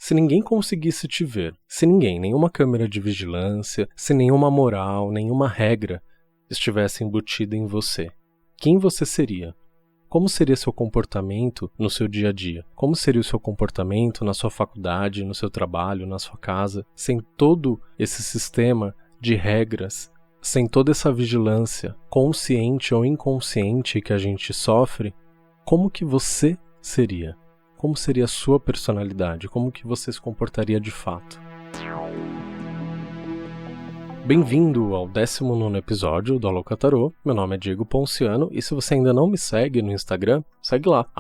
Se ninguém conseguisse te ver, se ninguém, nenhuma câmera de vigilância, se nenhuma moral, nenhuma regra estivesse embutida em você, quem você seria? Como seria seu comportamento no seu dia a dia? Como seria o seu comportamento na sua faculdade, no seu trabalho, na sua casa, sem todo esse sistema de regras, sem toda essa vigilância, consciente ou inconsciente que a gente sofre? Como que você seria? Como seria a sua personalidade? Como que você se comportaria de fato? Bem-vindo ao 19º episódio do Alô Catarô. Meu nome é Diego Ponciano e se você ainda não me segue no Instagram, segue lá,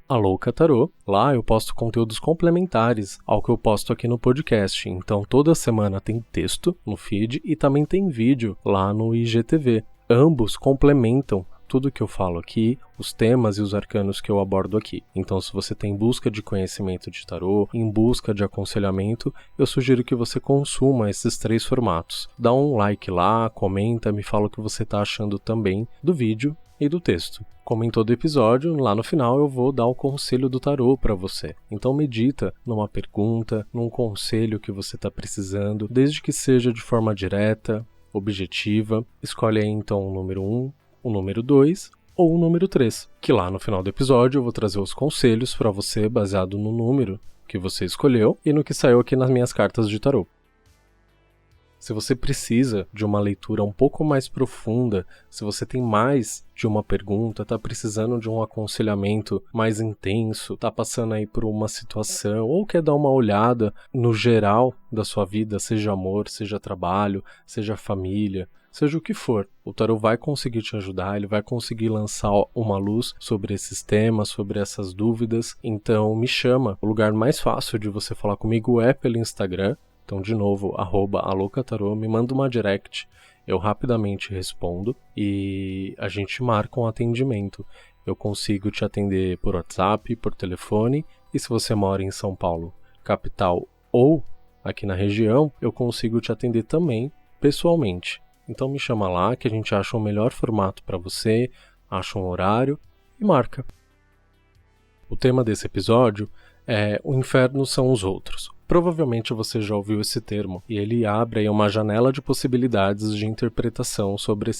@AlôCatarô. Lá eu posto conteúdos complementares ao que eu posto aqui no podcast. Então toda semana tem texto no feed e também tem vídeo lá no IGTV. Ambos complementam tudo que eu falo aqui, os temas e os arcanos que eu abordo aqui. Então, se você tem busca de conhecimento de tarô, em busca de aconselhamento, eu sugiro que você consuma esses 3 formatos. Dá um like lá, comenta, me fala o que você está achando também do vídeo e do texto. Como em todo episódio, lá no final eu vou dar o conselho do tarô para você. Então medita numa pergunta, num conselho que você está precisando, desde que seja de forma direta, objetiva. Escolhe aí então o número 1, o número 2 ou o número 3, que lá no final do episódio eu vou trazer os conselhos para você baseado no número que você escolheu e no que saiu aqui nas minhas cartas de tarô. Se você precisa de uma leitura um pouco mais profunda, se você tem mais de uma pergunta, está precisando de um aconselhamento mais intenso, está passando aí por uma situação ou quer dar uma olhada no geral da sua vida, seja amor, seja trabalho, seja família, seja o que for, o tarô vai conseguir te ajudar, ele vai conseguir lançar uma luz sobre esses temas, sobre essas dúvidas. Então me chama. O lugar mais fácil de você falar comigo é pelo Instagram. Então, de novo, @AlôCatarô, me manda uma direct, eu rapidamente respondo e a gente marca um atendimento. Eu consigo te atender por WhatsApp, por telefone, e se você mora em São Paulo, capital ou aqui na região, eu consigo te atender também pessoalmente. Então me chama lá que a gente acha o melhor formato para você, acha um horário e marca. O tema desse episódio é O Inferno São os Outros. Provavelmente você já ouviu esse termo, e ele abre aí uma janela de possibilidades de interpretação sobre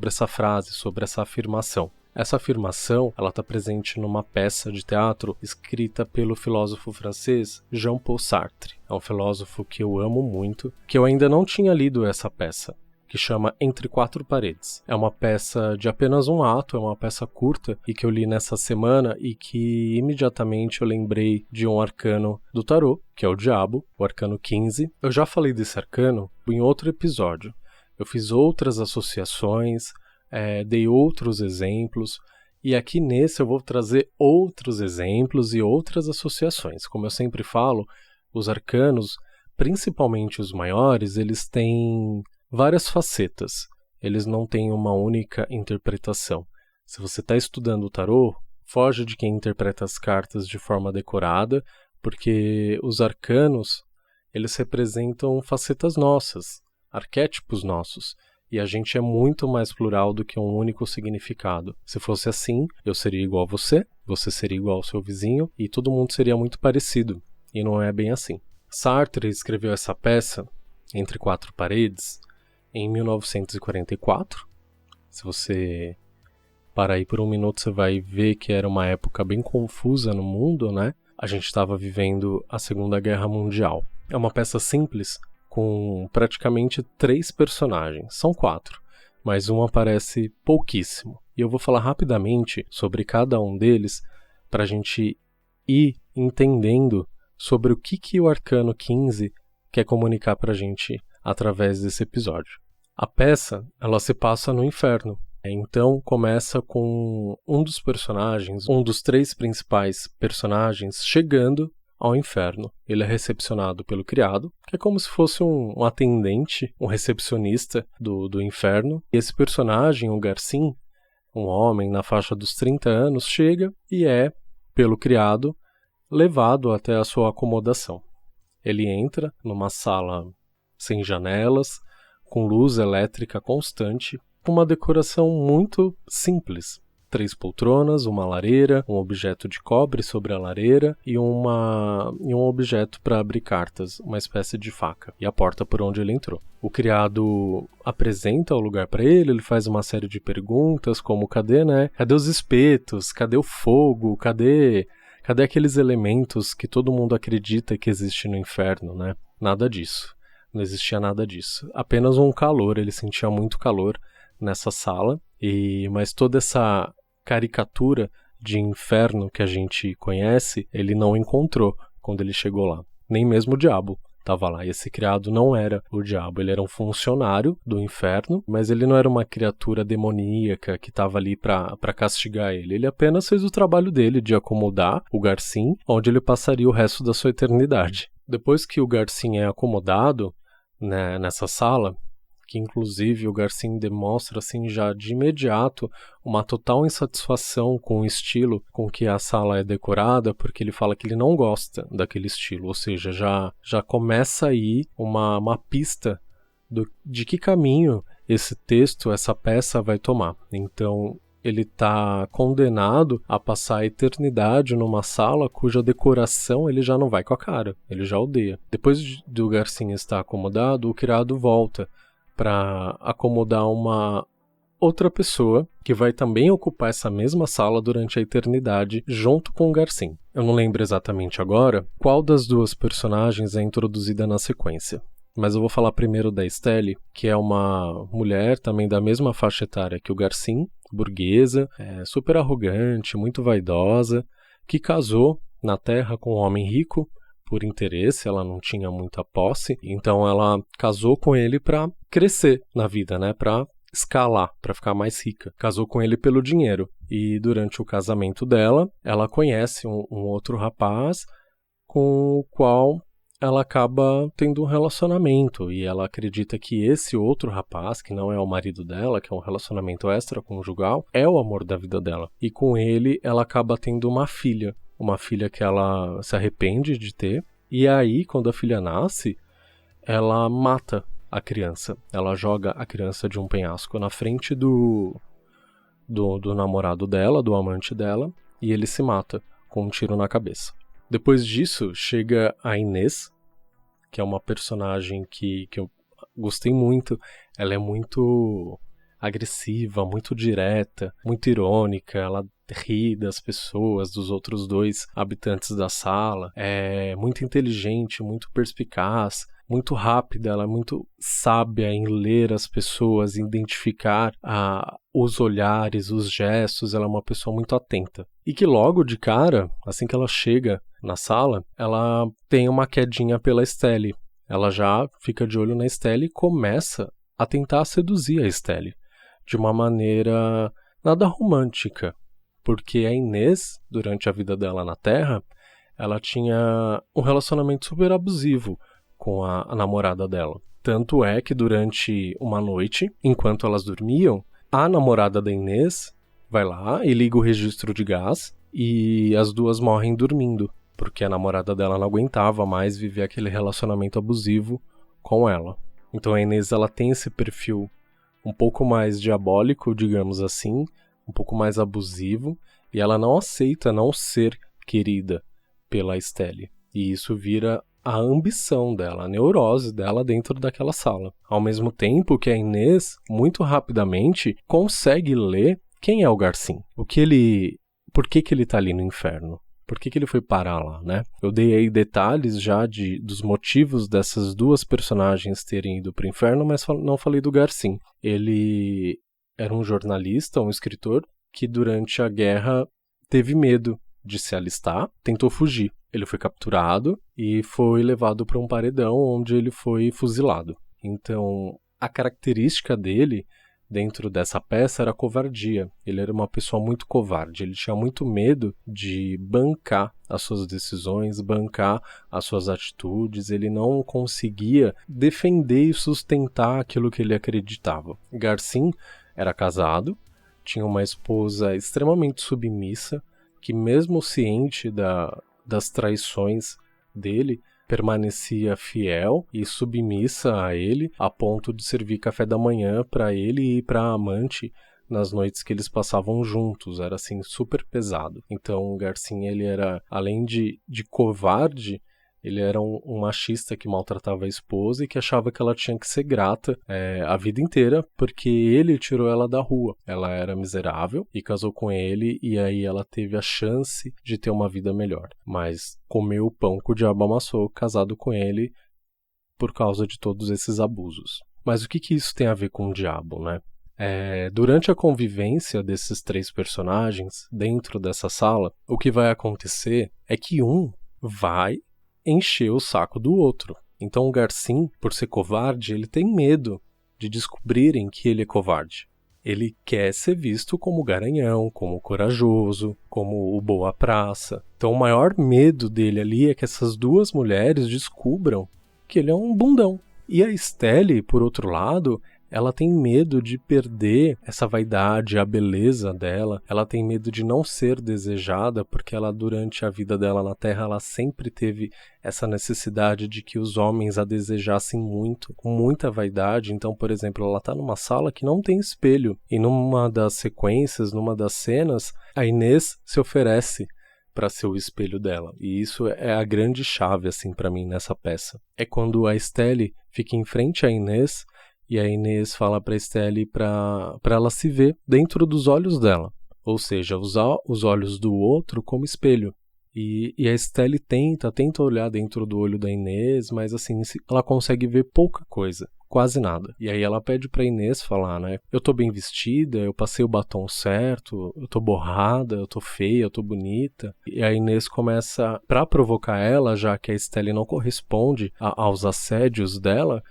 essa frase, sobre essa afirmação. Essa afirmação está presente numa peça de teatro escrita pelo filósofo francês Jean-Paul Sartre. É um filósofo que eu amo muito, que eu ainda não tinha lido essa peça, que chama Entre Quatro Paredes. É uma peça de apenas um ato, é uma peça curta e que eu li nessa semana e que imediatamente eu lembrei de um arcano do tarô, que é o Diabo, o arcano 15. Eu já falei desse arcano em outro episódio. Eu fiz outras associações, dei outros exemplos e aqui nesse eu vou trazer outros exemplos e outras associações. Como eu sempre falo, os arcanos, principalmente os maiores, eles têm várias facetas, eles não têm uma única interpretação. Se você está estudando o tarô, foge de quem interpreta as cartas de forma decorada, porque os arcanos, eles representam facetas nossas, arquétipos nossos, e a gente é muito mais plural do que um único significado. Se fosse assim, eu seria igual a você, você seria igual ao seu vizinho, e todo mundo seria muito parecido, e não é bem assim. Sartre escreveu essa peça, Entre Quatro Paredes, em 1944. Se você parar aí por um minuto, você vai ver que era uma época bem confusa no mundo, né? A gente estava vivendo a Segunda Guerra Mundial. É uma peça simples, com praticamente 3 personagens. São 4, mas um aparece pouquíssimo. E eu vou falar rapidamente sobre cada um deles para a gente ir entendendo sobre o que o Arcano 15 quer comunicar para a gente através desse episódio. A peça, ela se passa no inferno. Então começa com um dos personagens, um dos 3 principais personagens, chegando ao inferno. Ele é recepcionado pelo criado, que é como se fosse um atendente, um recepcionista do inferno. E esse personagem, o Garcin, um homem na faixa dos 30 anos, chega e é, pelo criado, levado até a sua acomodação. Ele entra numa sala sem janelas, com luz elétrica constante, com uma decoração muito simples. 3 poltronas, uma lareira, um objeto de cobre sobre a lareira e um objeto para abrir cartas, uma espécie de faca, e a porta por onde ele entrou. O criado apresenta o lugar para ele faz uma série de perguntas, como cadê os espetos, cadê o fogo, cadê aqueles elementos que todo mundo acredita que existe no inferno, né? Nada disso. Não existia nada disso. Apenas um calor, ele sentia muito calor nessa sala, mas toda essa caricatura de inferno que a gente conhece, ele não encontrou quando ele chegou lá. Nem mesmo o diabo estava lá. E esse criado não era o diabo, ele era um funcionário do inferno, mas ele não era uma criatura demoníaca que estava ali para castigar ele. Ele apenas fez o trabalho dele de acomodar o Garcim, onde ele passaria o resto da sua eternidade. Depois que o Garcim é acomodado, né, nessa sala, que inclusive o Garcim demonstra assim já de imediato uma total insatisfação com o estilo com que a sala é decorada, porque ele fala que ele não gosta daquele estilo, ou seja, já começa aí uma pista de que caminho esse texto, essa peça vai tomar. Então ele está condenado a passar a eternidade numa sala cuja decoração ele já não vai com a cara, ele já odeia. Depois do Garcim estar acomodado, o criado volta para acomodar uma outra pessoa que vai também ocupar essa mesma sala durante a eternidade junto com o Garcim. Eu não lembro exatamente agora qual das duas personagens é introduzida na sequência, mas eu vou falar primeiro da Estelle, que é uma mulher também da mesma faixa etária que o Garcim, burguesa, super arrogante, muito vaidosa, que casou na Terra com um homem rico, por interesse, ela não tinha muita posse, então ela casou com ele para crescer na vida, né, para escalar, para ficar mais rica. Casou com ele pelo dinheiro. E durante o casamento dela, ela conhece um outro rapaz com o qual ela acaba tendo um relacionamento, e ela acredita que esse outro rapaz, que não é o marido dela, que é um relacionamento extraconjugal, é o amor da vida dela. E com ele, ela acaba tendo uma filha que ela se arrepende de ter, e aí, quando a filha nasce, ela mata a criança. Ela joga a criança de um penhasco na frente do namorado dela, do amante dela, e ele se mata com um tiro na cabeça. Depois disso, chega a Inês, que é uma personagem que eu gostei muito. Ela é muito agressiva, muito direta, muito irônica, ela ri das pessoas, dos outros dois habitantes da sala, é muito inteligente, muito perspicaz, muito rápida, ela é muito sábia em ler as pessoas, identificar os olhares, os gestos, ela é uma pessoa muito atenta. E que logo de cara, assim que ela chega na sala, ela tem uma quedinha pela Estelle. Ela já fica de olho na Estelle e começa a tentar seduzir a Estelle de uma maneira nada romântica, porque a Inês, durante a vida dela na Terra, ela tinha um relacionamento super abusivo com a namorada dela. Tanto é que durante uma noite, enquanto elas dormiam, a namorada da Inês vai lá e liga o registro de gás e as duas morrem dormindo, porque a namorada dela não aguentava mais viver aquele relacionamento abusivo com ela. Então a Inês, ela tem esse perfil um pouco mais diabólico, digamos assim, um pouco mais abusivo, e ela não aceita não ser querida pela Estelle. E isso vira a ambição dela, a neurose dela dentro daquela sala. Ao mesmo tempo que a Inês, muito rapidamente, consegue ler quem é o Garcim. Por que que ele tá ali no inferno? Por que ele foi parar lá, né? Eu dei aí detalhes já dos motivos dessas duas personagens terem ido pro inferno, mas não falei do Garcim. Ele era um jornalista, um escritor, que durante a guerra teve medo de se alistar, tentou fugir. Ele foi capturado e foi levado para um paredão onde ele foi fuzilado. Então, a característica dele dentro dessa peça era a covardia. Ele era uma pessoa muito covarde, ele tinha muito medo de bancar as suas decisões, bancar as suas atitudes, ele não conseguia defender e sustentar aquilo que ele acreditava. Garcim era casado, tinha uma esposa extremamente submissa, que mesmo ciente das traições dele, permanecia fiel e submissa a ele, a ponto de servir café da manhã para ele e para a amante nas noites que eles passavam juntos, era assim super pesado. Então o Garcin, ele era, além de covarde, ele era um machista que maltratava a esposa e que achava que ela tinha que ser grata a vida inteira, porque ele tirou ela da rua. Ela era miserável e casou com ele, e aí ela teve a chance de ter uma vida melhor. Mas comeu o pão que o diabo amassou, casado com ele, por causa de todos esses abusos. Mas o que isso tem a ver com o diabo, né? Durante a convivência desses três personagens, dentro dessa sala, o que vai acontecer é que um vai encher o saco do outro. Então o Garcin, por ser covarde, ele tem medo de descobrirem que ele é covarde. Ele quer ser visto como garanhão, como corajoso, como o boa praça. Então o maior medo dele ali é que essas duas mulheres descubram que ele é um bundão. E a Estelle, por outro lado, ela tem medo de perder essa vaidade, a beleza dela. Ela tem medo de não ser desejada, porque ela, durante a vida dela na Terra, ela sempre teve essa necessidade de que os homens a desejassem muito, com muita vaidade. Então, por exemplo, ela está numa sala que não tem espelho. E numa das sequências, numa das cenas, a Inês se oferece para ser o espelho dela. E isso é a grande chave, assim, para mim, nessa peça. É quando a Estelle fica em frente à Inês, e a Inês fala para a Estelle para ela se ver dentro dos olhos dela. Ou seja, usar os olhos do outro como espelho. E a Estelle tenta olhar dentro do olho da Inês, mas assim, ela consegue ver pouca coisa. Quase nada. E aí ela pede pra Inês falar, né? Eu tô bem vestida, eu passei o batom certo, eu tô borrada, eu tô feia, eu tô bonita. E a Inês começa, pra provocar ela, já que a Estelle não corresponde aos assédios dela,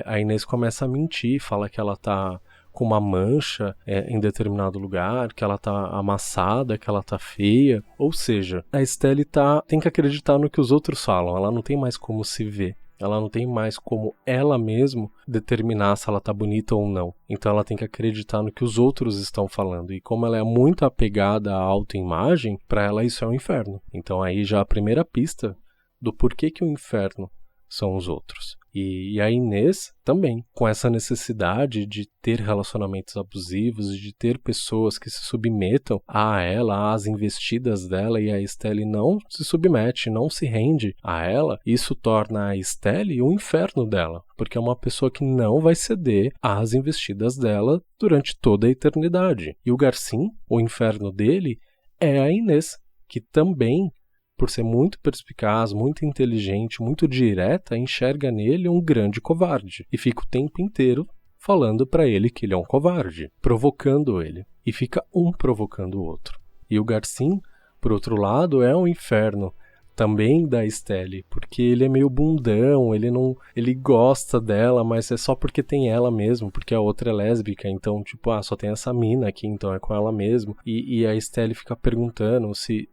a Inês começa a mentir, fala que ela tá com uma mancha em determinado lugar, que ela tá amassada, que ela tá feia. Ou seja, a Estelle tem que acreditar no que os outros falam, ela não tem mais como se ver. Ela não tem mais como ela mesma determinar se ela tá bonita ou não. Então ela tem que acreditar no que os outros estão falando. E como ela é muito apegada à autoimagem, para ela isso é um inferno. Então aí já a primeira pista do porquê que o inferno são os outros. E a Inês também, com essa necessidade de ter relacionamentos abusivos e de ter pessoas que se submetam a ela, às investidas dela, e a Estelle não se submete, não se rende a ela, isso torna a Estelle o inferno dela, porque é uma pessoa que não vai ceder às investidas dela durante toda a eternidade. E o Garcin, o inferno dele, é a Inês, que também, por ser muito perspicaz, muito inteligente, muito direta, enxerga nele um grande covarde. E fica o tempo inteiro falando para ele que ele é um covarde, provocando ele. E fica um provocando o outro. E o Garcin, por outro lado, é um inferno também da Estelle, porque ele é meio bundão, ele gosta dela, mas é só porque tem ela mesmo, porque a outra é lésbica, então tipo, só tem essa mina aqui, então é com ela mesmo. E a Estelle fica perguntando se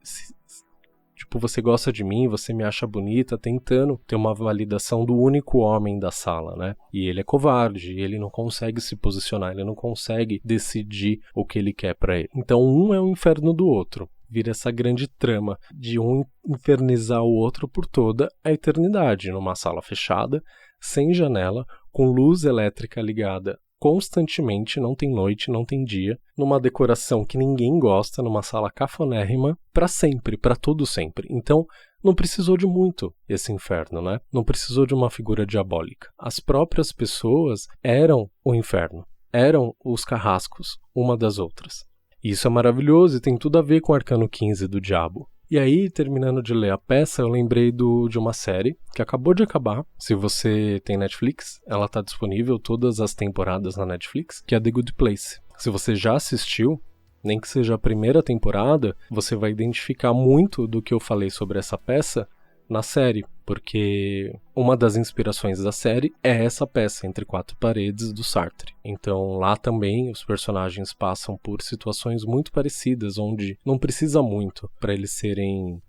tipo, você gosta de mim, você me acha bonita, tentando ter uma validação do único homem da sala, né? E ele é covarde, ele não consegue se posicionar, ele não consegue decidir o que ele quer pra ele. Então um é o inferno do outro. Vira essa grande trama de um infernizar o outro por toda a eternidade, numa sala fechada, sem janela, com luz elétrica ligada constantemente, não tem noite, não tem dia, numa decoração que ninguém gosta, numa sala cafonérrima, pra sempre, pra todo sempre. Então, não precisou de muito esse inferno, né? Não precisou de uma figura diabólica. As próprias pessoas eram o inferno, eram os carrascos, uma das outras. Isso é maravilhoso e tem tudo a ver com o Arcano 15 do Diabo. E aí, terminando de ler a peça, eu lembrei de uma série que acabou de acabar. Se você tem Netflix, ela está disponível todas as temporadas na Netflix, que é The Good Place. Se você já assistiu, nem que seja a primeira temporada, você vai identificar muito do que eu falei sobre essa peça na série, porque uma das inspirações da série é essa peça, Entre Quatro Paredes, do Sartre. Então lá também os personagens passam por situações muito parecidas, onde não precisa muito para eles serem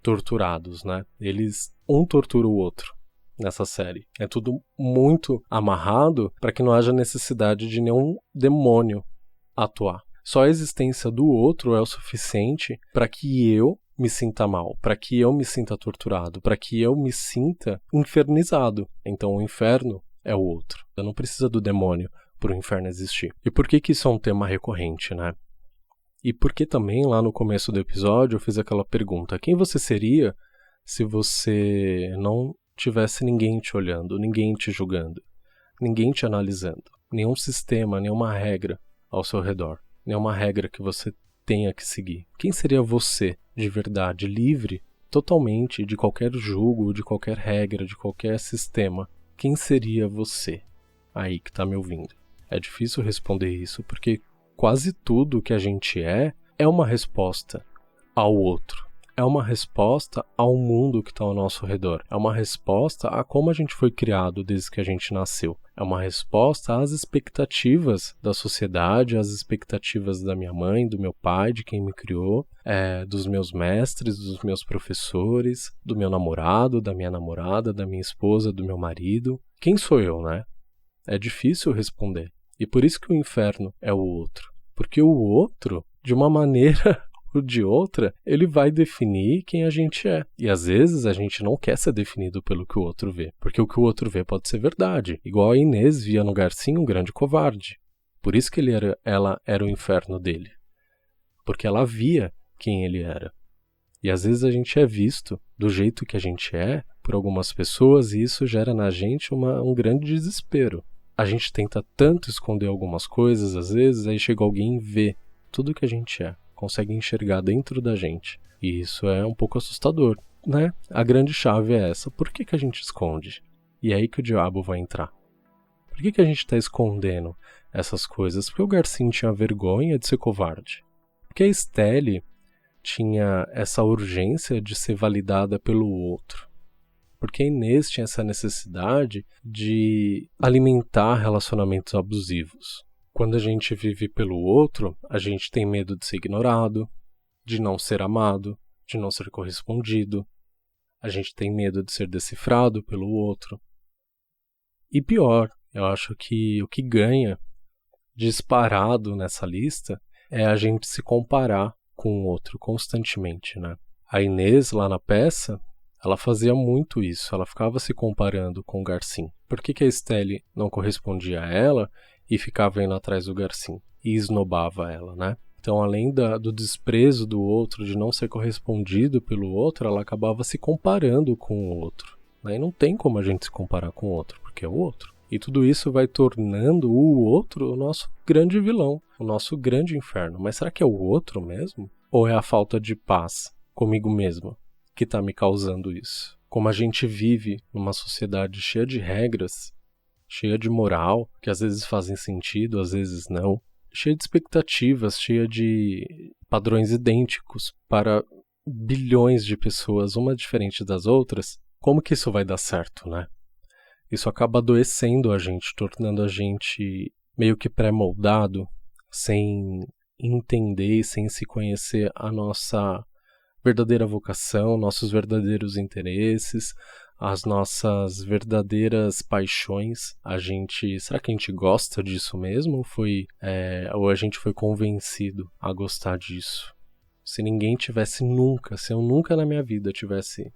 torturados, né? Um tortura o outro nessa série. É tudo muito amarrado para que não haja necessidade de nenhum demônio atuar. Só a existência do outro é o suficiente para que eu me sinta mal, para que eu me sinta torturado, para que eu me sinta infernizado. Então o inferno é o outro. Eu não preciso do demônio para o inferno existir. E por que isso é um tema recorrente, né? E por que também, lá no começo do episódio, eu fiz aquela pergunta: quem você seria se você não tivesse ninguém te olhando, ninguém te julgando, ninguém te analisando, nenhum sistema, nenhuma regra ao seu redor, nenhuma regra que você tenha que seguir? Quem seria você, de verdade, livre, totalmente, de qualquer julgo, de qualquer regra, de qualquer sistema? Quem seria você, aí que tá me ouvindo? É difícil responder isso, porque quase tudo que a gente é uma resposta ao outro. É uma resposta ao mundo que está ao nosso redor. É uma resposta a como a gente foi criado desde que a gente nasceu. É uma resposta às expectativas da sociedade, às expectativas da minha mãe, do meu pai, de quem me criou, dos meus mestres, dos meus professores, do meu namorado, da minha namorada, da minha esposa, do meu marido. Quem sou eu, né? É difícil responder. E por isso que o inferno é o outro. Porque o outro, de uma maneira ou de outra, ele vai definir quem a gente é. E às vezes a gente não quer ser definido pelo que o outro vê. Porque o que o outro vê pode ser verdade. Igual a Inês via no Garcinho um grande covarde. Por isso que ela era o inferno dele. Porque ela via quem ele era. E às vezes a gente é visto do jeito que a gente é por algumas pessoas e isso gera na gente um grande desespero. A gente tenta tanto esconder algumas coisas, às vezes, aí chega alguém e vê tudo que a gente é, consegue enxergar dentro da gente. E isso é um pouco assustador, né? A grande chave é essa. Por que a gente esconde? E é aí que o diabo vai entrar. Por que a gente está escondendo essas coisas? Porque o Garcinho tinha vergonha de ser covarde. Porque a Estelle tinha essa urgência de ser validada pelo outro. Porque a Inês tinha essa necessidade de alimentar relacionamentos abusivos. Quando a gente vive pelo outro, a gente tem medo de ser ignorado, de não ser amado, de não ser correspondido. A gente tem medo de ser decifrado pelo outro. E pior, eu acho que o que ganha disparado nessa lista é a gente se comparar com o outro constantemente, né? A Inês, lá na peça, ela fazia muito isso, ela ficava se comparando com o Garcinho. Por que a Estelle não correspondia a ela e ficava indo atrás do Garcinho? E esnobava ela, né? Então, além do desprezo do outro, de não ser correspondido pelo outro, ela acabava se comparando com o outro. Né? E não tem como a gente se comparar com o outro, porque é o outro. E tudo isso vai tornando o outro o nosso grande vilão, o nosso grande inferno. Mas será que é o outro mesmo? Ou é a falta de paz comigo mesmo que está me causando isso? Como a gente vive numa sociedade cheia de regras, cheia de moral, que às vezes fazem sentido, às vezes não, cheia de expectativas, cheia de padrões idênticos para bilhões de pessoas, uma diferente das outras, como que isso vai dar certo, né? Isso acaba adoecendo a gente, tornando a gente meio que pré-moldado, sem entender e sem se conhecer a nossa verdadeira vocação, nossos verdadeiros interesses, as nossas verdadeiras paixões. Será que a gente gosta disso mesmo? Ou a gente foi convencido a gostar disso? Se ninguém tivesse nunca, se eu nunca na minha vida tivesse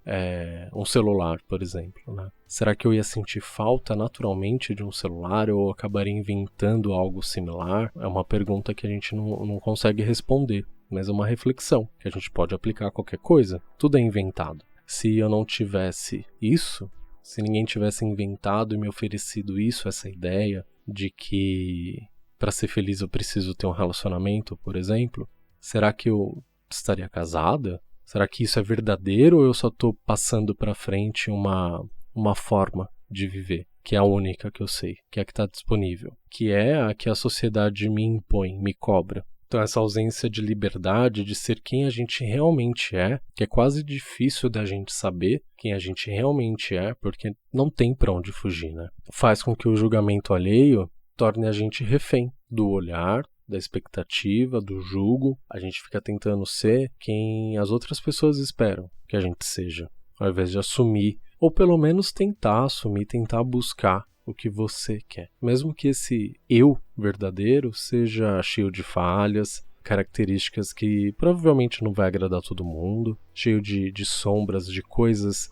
um celular, por exemplo, né? Será que eu ia sentir falta naturalmente de um celular ou acabaria inventando algo similar? É uma pergunta que a gente não consegue responder, mas é uma reflexão que a gente pode aplicar a qualquer coisa. Tudo é inventado. Se eu não tivesse isso, se ninguém tivesse inventado e me oferecido isso, essa ideia de que para ser feliz eu preciso ter um relacionamento, por exemplo, será que eu estaria casada? Será que isso é verdadeiro ou eu só estou passando para frente uma forma de viver, que é a única que eu sei, que é a que está disponível, que é a que a sociedade me impõe, me cobra? Então essa ausência de liberdade, de ser quem a gente realmente é, que é quase difícil da gente saber quem a gente realmente é, porque não tem para onde fugir, né? Faz com que o julgamento alheio torne a gente refém do olhar, da expectativa, do julgo. A gente fica tentando ser quem as outras pessoas esperam que a gente seja, ao invés de assumir, ou pelo menos tentar assumir, tentar buscar o que você quer. Mesmo que esse eu verdadeiro seja cheio de falhas, características que provavelmente não vai agradar todo mundo, cheio de sombras, de coisas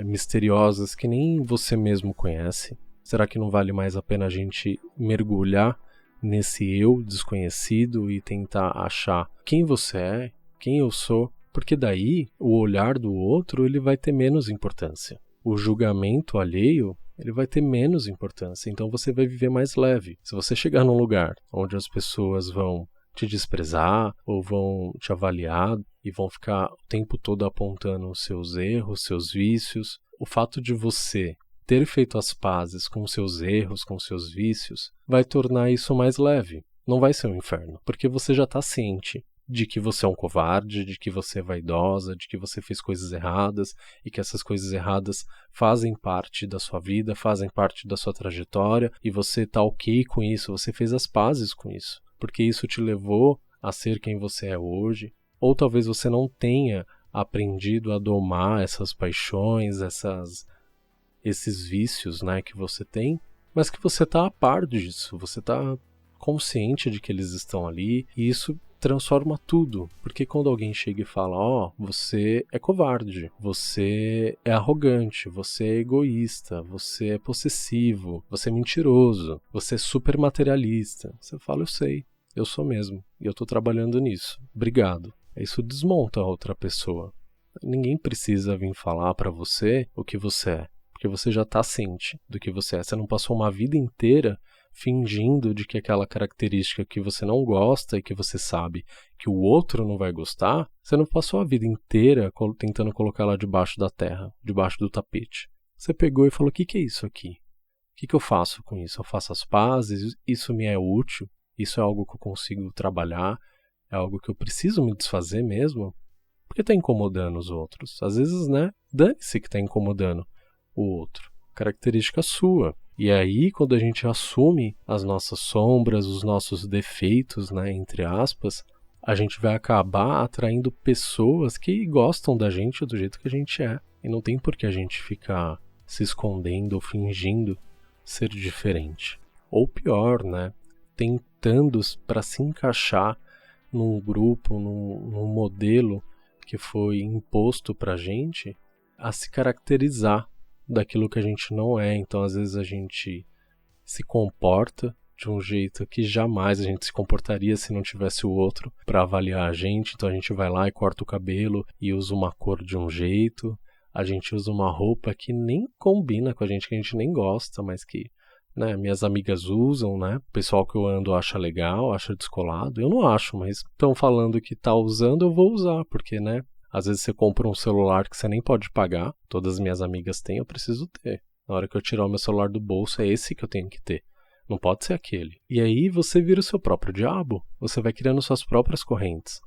misteriosas que nem você mesmo conhece. Será que não vale mais a pena a gente mergulhar nesse eu desconhecido e tentar achar quem você é, quem eu sou? Porque daí o olhar do outro ele vai ter menos importância. O julgamento alheio ele vai ter menos importância, então você vai viver mais leve. Se você chegar num lugar onde as pessoas vão te desprezar ou vão te avaliar e vão ficar o tempo todo apontando os seus erros, seus vícios, o fato de você ter feito as pazes com seus erros, com seus vícios, vai tornar isso mais leve. Não vai ser um inferno, porque você já está ciente de que você é um covarde, de que você é vaidosa, de que você fez coisas erradas e que essas coisas erradas fazem parte da sua vida, fazem parte da sua trajetória e você está ok com isso, você fez as pazes com isso, porque isso te levou a ser quem você é hoje. Ou talvez você não tenha aprendido a domar essas paixões, esses vícios, né, que você tem, mas que você está a par disso, você está consciente de que eles estão ali e isso transforma tudo, porque quando alguém chega e fala, você é covarde, você é arrogante, você é egoísta, você é possessivo, você é mentiroso, você é super materialista, você fala, eu sei, eu sou mesmo, e eu tô trabalhando nisso, obrigado. Isso desmonta a outra pessoa. Ninguém precisa vir falar pra você o que você é, porque você já tá ciente do que você é, você não passou uma vida inteira fingindo de que aquela característica que você não gosta e que você sabe que o outro não vai gostar, você não passou a vida inteira tentando colocar ela debaixo da terra, debaixo do tapete. Você pegou e falou, o que é isso aqui? O que eu faço com isso? Eu faço as pazes? Isso me é útil? Isso é algo que eu consigo trabalhar? É algo que eu preciso me desfazer mesmo? Porque está incomodando os outros. Às vezes, né? Dane-se que está incomodando o outro. Característica sua. E aí, quando a gente assume as nossas sombras, os nossos defeitos, né, entre aspas, a gente vai acabar atraindo pessoas que gostam da gente do jeito que a gente é. E não tem por que a gente ficar se escondendo ou fingindo ser diferente. Ou pior, né, tentando para se encaixar num grupo, num modelo que foi imposto pra gente a se caracterizar daquilo que a gente não é. Então às vezes a gente se comporta de um jeito que jamais a gente se comportaria se não tivesse o outro para avaliar a gente. Então a gente vai lá e corta o cabelo e usa uma cor de um jeito, a gente usa uma roupa que nem combina com a gente, que a gente nem gosta, mas que, né, minhas amigas usam, né? O pessoal que eu ando acha legal, acha descolado. Eu não acho, mas estão falando que tá usando, eu vou usar, porque, né? Às vezes você compra um celular que você nem pode pagar. Todas as minhas amigas têm, eu preciso ter. Na hora que eu tirar o meu celular do bolso, é esse que eu tenho que ter. Não pode ser aquele. E aí você vira o seu próprio diabo. Você vai criando suas próprias correntes.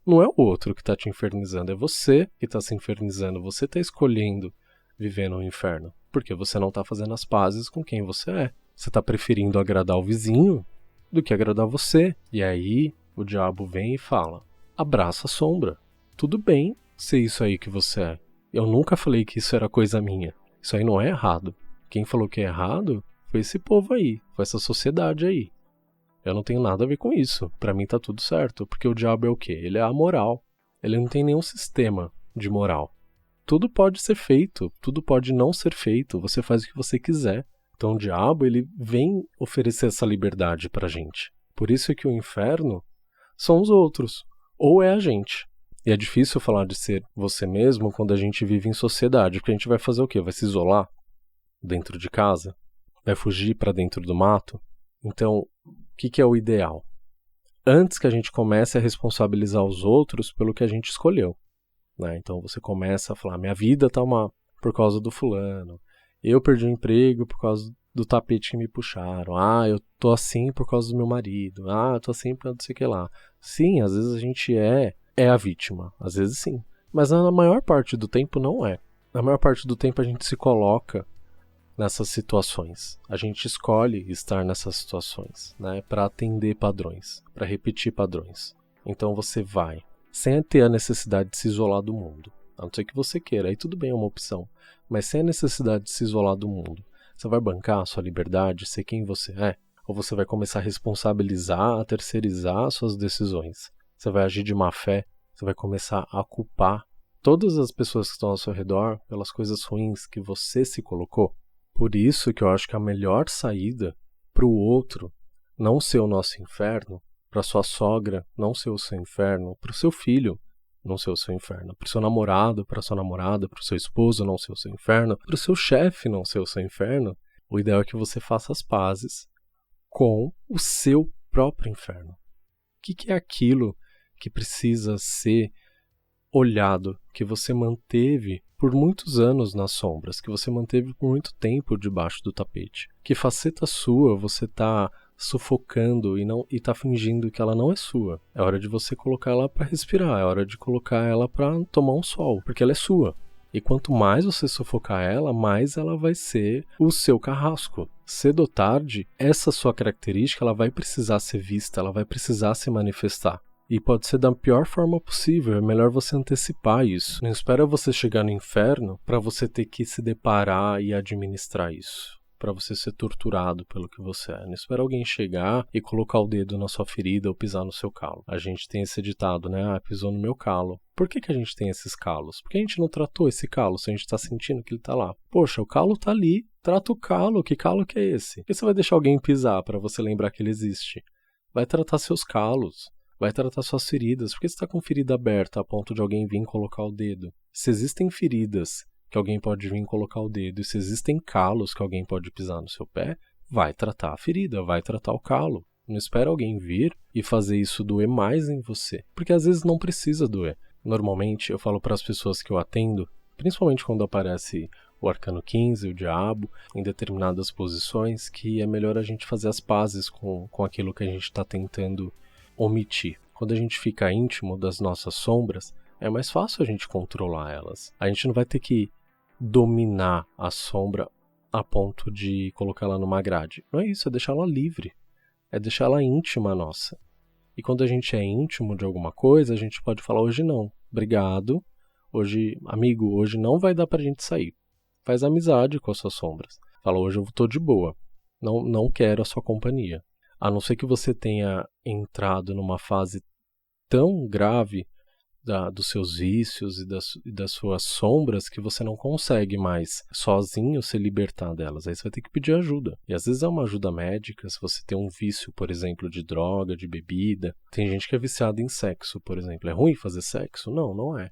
Não é o outro que está te infernizando, é você que está se infernizando. Você está escolhendo viver no inferno. Porque você não está fazendo as pazes com quem você é. Você está preferindo agradar o vizinho do que agradar você. E aí o diabo vem e fala, abraça a sombra. Tudo bem ser isso aí que você é. Eu nunca falei que isso era coisa minha. Isso aí não é errado. Quem falou que é errado foi esse povo aí, foi essa sociedade aí. Eu não tenho nada a ver com isso. Pra mim tá tudo certo, porque o diabo é o quê? Ele é amoral. Ele não tem nenhum sistema de moral. Tudo pode ser feito, tudo pode não ser feito, você faz o que você quiser. Então o diabo, ele vem oferecer essa liberdade pra gente. Por isso é que o inferno são os outros, ou é a gente. E é difícil falar de ser você mesmo quando a gente vive em sociedade, porque a gente vai fazer o quê? Vai se isolar dentro de casa? Vai fugir para dentro do mato? Então, o que é o ideal? Antes que a gente comece a responsabilizar os outros pelo que a gente escolheu, né? Então você começa a falar, minha vida tá por causa do fulano, eu perdi o emprego por causa do tapete que me puxaram, eu tô assim por causa do meu marido, eu tô assim por não sei o que lá. Sim, às vezes a gente é a vítima, às vezes sim, mas na maior parte do tempo não é. Na maior parte do tempo a gente se coloca nessas situações, a gente escolhe estar nessas situações, né, para atender padrões, para repetir padrões. Então você vai, sem ter a necessidade de se isolar do mundo, a não ser que você queira, aí tudo bem, é uma opção, mas sem a necessidade de se isolar do mundo, você vai bancar a sua liberdade, ser quem você é, ou você vai começar a responsabilizar, a terceirizar suas decisões. Você vai agir de má fé, você vai começar a culpar todas as pessoas que estão ao seu redor pelas coisas ruins que você se colocou. Por isso que eu acho que a melhor saída para o outro não ser o nosso inferno, para sua sogra não ser o seu inferno, para o seu filho não ser o seu inferno, para o seu namorado, para sua namorada, para o seu esposo não ser o seu inferno, para o seu chefe não ser o seu inferno, o ideal é que você faça as pazes com o seu próprio inferno. O que é aquilo que precisa ser olhado, que você manteve por muitos anos nas sombras, que você manteve por muito tempo debaixo do tapete? Que faceta sua você está sufocando e está fingindo que ela não é sua? É hora de você colocar ela para respirar, é hora de colocar ela para tomar um sol, porque ela é sua. E quanto mais você sufocar ela, mais ela vai ser o seu carrasco. Cedo ou tarde, essa sua característica ela vai precisar ser vista, ela vai precisar se manifestar. E pode ser da pior forma possível, é melhor você antecipar isso. Não espera você chegar no inferno para você ter que se deparar e administrar isso. Para você ser torturado pelo que você é. Não espera alguém chegar e colocar o dedo na sua ferida ou pisar no seu calo. A gente tem esse ditado, né? Ah, pisou no meu calo. Por que a gente tem esses calos? Porque a gente não tratou esse calo se a gente tá sentindo que ele tá lá. Poxa, o calo tá ali. Trata o calo. Que calo que é esse? Por que você vai deixar alguém pisar para você lembrar que ele existe? Vai tratar seus calos. Vai tratar suas feridas. Por que você tá com ferida aberta a ponto de alguém vir colocar o dedo? Se existem feridas que alguém pode vir colocar o dedo, e se existem calos que alguém pode pisar no seu pé, vai tratar a ferida, vai tratar o calo. Não espera alguém vir e fazer isso doer mais em você, porque às vezes não precisa doer. Normalmente eu falo para as pessoas que eu atendo, principalmente quando aparece o arcano 15, o diabo, em determinadas posições, que é melhor a gente fazer as pazes com aquilo que a gente está tentando omitir. Quando a gente fica íntimo das nossas sombras, é mais fácil a gente controlar elas. A gente não vai ter que dominar a sombra a ponto de colocar ela numa grade. Não é isso, é deixar ela livre. É deixar ela íntima nossa. E quando a gente é íntimo de alguma coisa, a gente pode falar, hoje não, obrigado, hoje, amigo, hoje não vai dar pra gente sair. Faz amizade com as suas sombras. Fala, hoje eu tô de boa, não quero a sua companhia. A não ser que você tenha entrado numa fase tão grave dos seus vícios e das suas sombras que você não consegue mais sozinho se libertar delas. Aí você vai ter que pedir ajuda. E às vezes é uma ajuda médica, se você tem um vício, por exemplo, de droga, de bebida. Tem gente que é viciada em sexo, por exemplo. É ruim fazer sexo? Não, não é.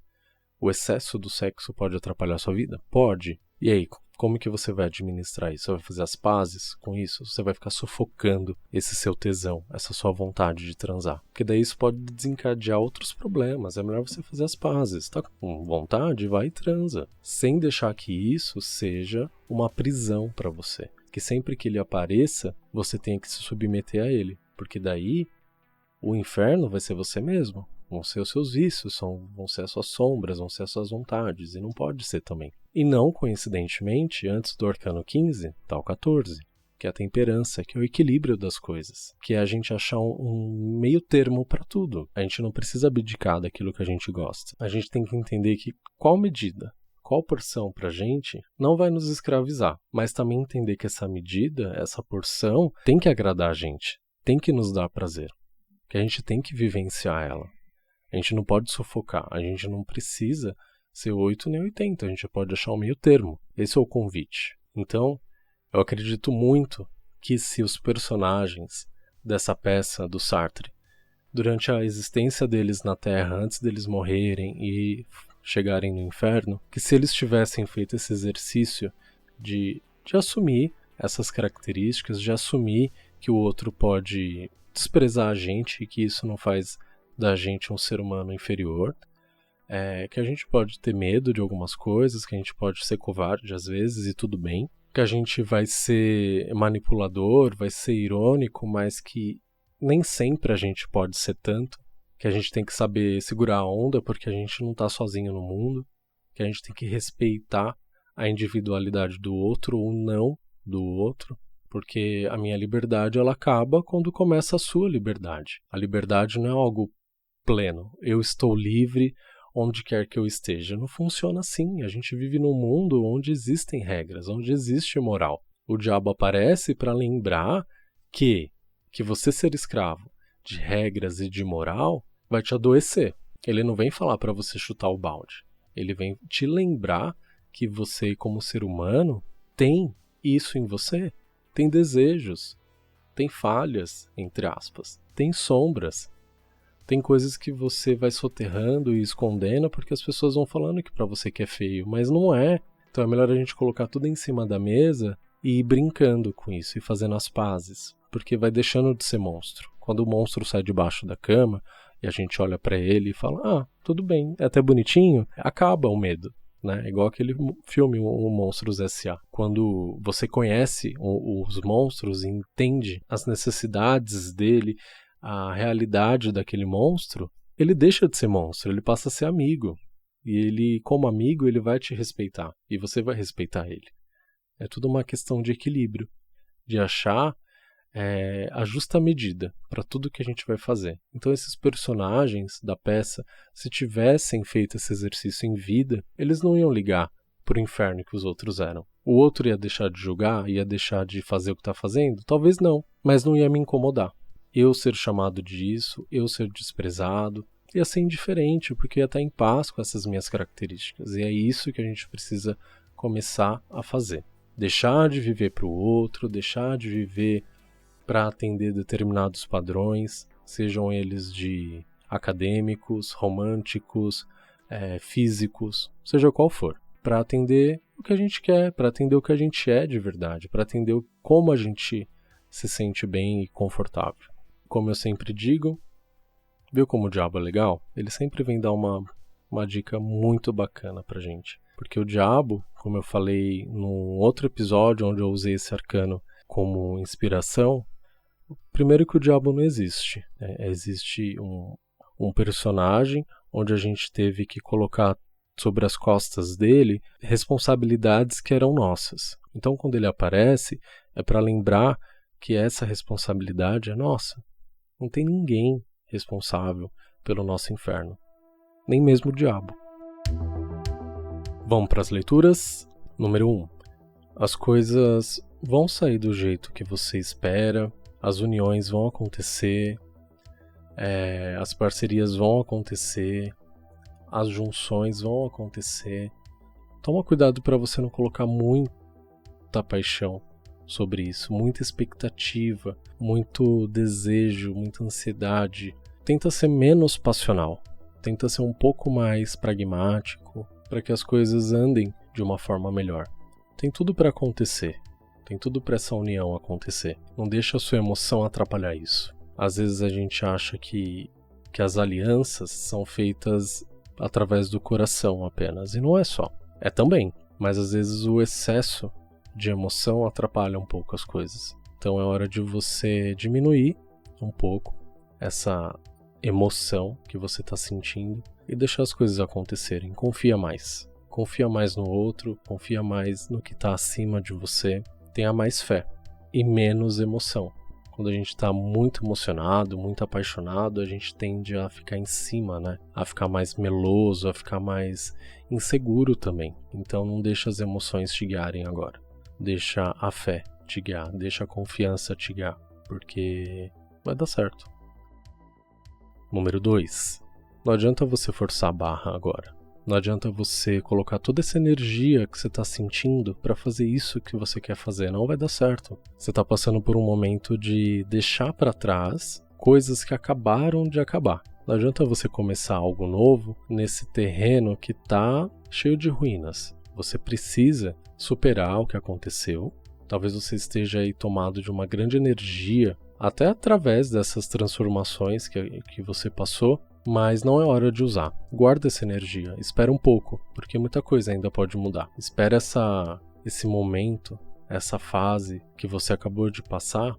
O excesso do sexo pode atrapalhar a sua vida? Pode. E aí, como que você vai administrar isso? Você vai fazer as pazes com isso? Você vai ficar sufocando esse seu tesão, essa sua vontade de transar? Porque daí isso pode desencadear outros problemas. É melhor você fazer as pazes. Tá com vontade? Vai e transa. Sem deixar que isso seja uma prisão para você. Que sempre que ele apareça, você tenha que se submeter a ele. Porque daí, o inferno vai ser você mesmo. Vão ser os seus vícios, vão ser as suas sombras, vão ser as suas vontades, e não pode ser também. E não, coincidentemente, antes do arcano 15, tá o 14, que é a temperança, que é o equilíbrio das coisas, que é a gente achar um meio termo para tudo. A gente não precisa abdicar daquilo que a gente gosta. A gente tem que entender que qual medida, qual porção pra gente não vai nos escravizar, mas também entender que essa medida, essa porção, tem que agradar a gente, tem que nos dar prazer, que a gente tem que vivenciar ela. A gente não pode sufocar, a gente não precisa ser 8 nem 80, a gente pode achar um meio termo. Esse é o convite. Então, eu acredito muito que se os personagens dessa peça do Sartre, durante a existência deles na Terra, antes deles morrerem e chegarem no inferno, que se eles tivessem feito esse exercício de assumir essas características, de assumir que o outro pode desprezar a gente e que isso não faz da gente um ser humano inferior, que a gente pode ter medo de algumas coisas, que a gente pode ser covarde às vezes e tudo bem, que a gente vai ser manipulador, vai ser irônico, mas que nem sempre a gente pode ser tanto, que a gente tem que saber segurar a onda porque a gente não está sozinho no mundo, que a gente tem que respeitar a individualidade do outro ou não do outro, porque a minha liberdade ela acaba quando começa a sua liberdade. A liberdade não é algo pleno, eu estou livre onde quer que eu esteja. Não funciona assim. A gente vive num mundo onde existem regras, onde existe moral. O diabo aparece para lembrar que você ser escravo de regras e de moral vai te adoecer. Ele não vem falar para você chutar o balde. Ele vem te lembrar que você, como ser humano, tem isso em você tem desejos, tem falhas, entre aspas, tem sombras, tem coisas que você vai soterrando e escondendo porque as pessoas vão falando que pra você que é feio, mas não é. Então é melhor a gente colocar tudo em cima da mesa e ir brincando com isso e fazendo as pazes, porque vai deixando de ser monstro. Quando o monstro sai debaixo da cama e a gente olha pra ele e fala, tudo bem, é até bonitinho, acaba o medo. Né? Igual aquele filme, o Monstros S.A. Quando você conhece os monstros e entende as necessidades dele, a realidade daquele monstro, ele deixa de ser monstro, ele passa a ser amigo. E ele, como amigo, ele vai te respeitar. E você vai respeitar ele. É tudo uma questão de equilíbrio, de achar a justa medida para tudo que a gente vai fazer. Então esses personagens da peça, se tivessem feito esse exercício em vida, eles não iam ligar pro inferno que os outros eram. O outro ia deixar de julgar, ia deixar de fazer o que está fazendo? Talvez não, mas não ia me incomodar. Eu ser chamado disso, eu ser desprezado, ia ser indiferente, porque ia estar em paz com essas minhas características. E é isso que a gente precisa começar a fazer. Deixar de viver para o outro, deixar de viver para atender determinados padrões, sejam eles de acadêmicos, românticos, físicos, seja qual for, para atender o que a gente quer, para atender o que a gente é de verdade, para atender como a gente se sente bem e confortável. Como eu sempre digo, viu como o diabo é legal? Ele sempre vem dar uma dica muito bacana pra gente. Porque o diabo, como eu falei num outro episódio onde eu usei esse arcano como inspiração, primeiro que o diabo não existe. Existe um personagem onde a gente teve que colocar sobre as costas dele responsabilidades que eram nossas. Então, quando ele aparece, é para lembrar que essa responsabilidade é nossa. Não tem ninguém responsável pelo nosso inferno, nem mesmo o diabo. Vamos para as leituras. Número 1. As coisas vão sair do jeito que você espera, as uniões vão acontecer, as parcerias vão acontecer, as junções vão acontecer. Toma cuidado para você não colocar muita paixão sobre isso, muita expectativa, muito desejo, muita ansiedade. Tenta ser menos passional, tenta ser um pouco mais pragmático para que as coisas andem de uma forma melhor. Tem tudo para acontecer, tem tudo para essa união acontecer. Não deixa a sua emoção atrapalhar isso. Às vezes a gente acha que as alianças são feitas através do coração apenas, e não é só. É também, mas às vezes o excesso de emoção atrapalha um pouco as coisas. Então é hora de você diminuir um pouco essa emoção que você está sentindo e deixar as coisas acontecerem. Confia mais no outro, confia mais no que está acima de você, tenha mais fé e menos emoção. Quando a gente está muito emocionado, muito apaixonado, a gente tende a ficar em cima, né? A ficar mais meloso, a ficar mais inseguro também. Então não deixa as emoções te guiarem agora. Deixa a fé te guiar, deixa a confiança te guiar, porque vai dar certo. Número 2. Não adianta você forçar a barra agora. Não adianta você colocar toda essa energia que você está sentindo para fazer isso que você quer fazer. Não vai dar certo. Você está passando por um momento de deixar para trás coisas que acabaram de acabar. Não adianta você começar algo novo nesse terreno que está cheio de ruínas. Você precisa superar o que aconteceu. Talvez você esteja aí tomado de uma grande energia, até através dessas transformações que você passou, mas não é hora de usar. Guarda essa energia, espera um pouco, porque muita coisa ainda pode mudar. Espera esse momento, essa fase que você acabou de passar,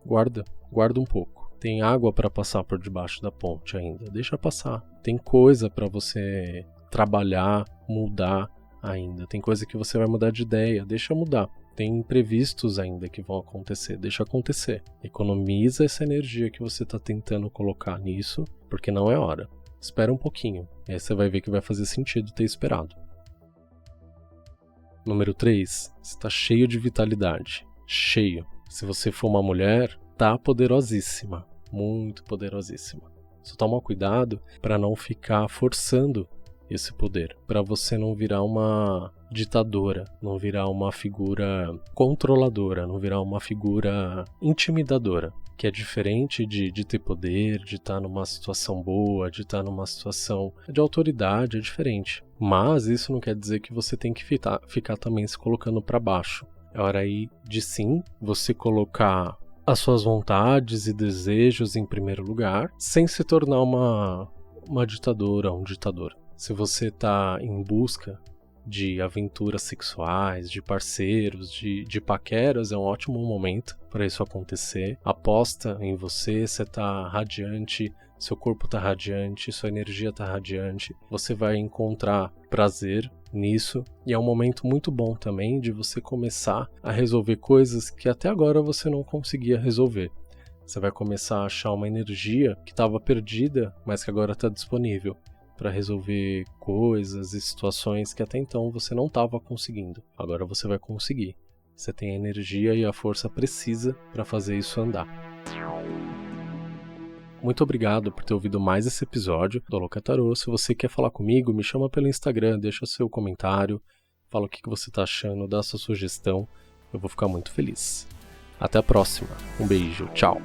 guarda um pouco. Tem água para passar por debaixo da ponte ainda, deixa passar. Tem coisa para você trabalhar, mudar ainda. Tem coisa que você vai mudar de ideia, deixa mudar. Tem imprevistos ainda que vão acontecer, deixa acontecer. Economiza essa energia que você está tentando colocar nisso, porque não é hora. Espera um pouquinho, e aí você vai ver que vai fazer sentido ter esperado. Número 3. Você está cheio de vitalidade. Cheio. Se você for uma mulher, tá poderosíssima. Muito poderosíssima. Só toma cuidado para não ficar forçando esse poder, para você não virar uma ditadora, não virar uma figura controladora, não virar uma figura intimidadora, que é diferente de ter poder, de estar numa situação boa, de estar numa situação de autoridade, é diferente. Mas isso não quer dizer que você tem que ficar também se colocando para baixo. É hora aí de sim você colocar as suas vontades e desejos em primeiro lugar, sem se tornar uma ditadora, um ditador. Se você está em busca de aventuras sexuais, de parceiros, de paqueras, é um ótimo momento para isso acontecer. Aposta em você está radiante, seu corpo está radiante, sua energia está radiante. Você vai encontrar prazer nisso e é um momento muito bom também de você começar a resolver coisas que até agora você não conseguia resolver. Você vai começar a achar uma energia que estava perdida, mas que agora está disponível para resolver coisas e situações que até então você não estava conseguindo. Agora você vai conseguir. Você tem a energia e a força precisa para fazer isso andar. Muito obrigado por ter ouvido mais esse episódio do Aloka Tarô. Se você quer falar comigo, me chama pelo Instagram, deixa seu comentário, fala o que você está achando, dá sua sugestão. Eu vou ficar muito feliz. Até a próxima. Um beijo. Tchau.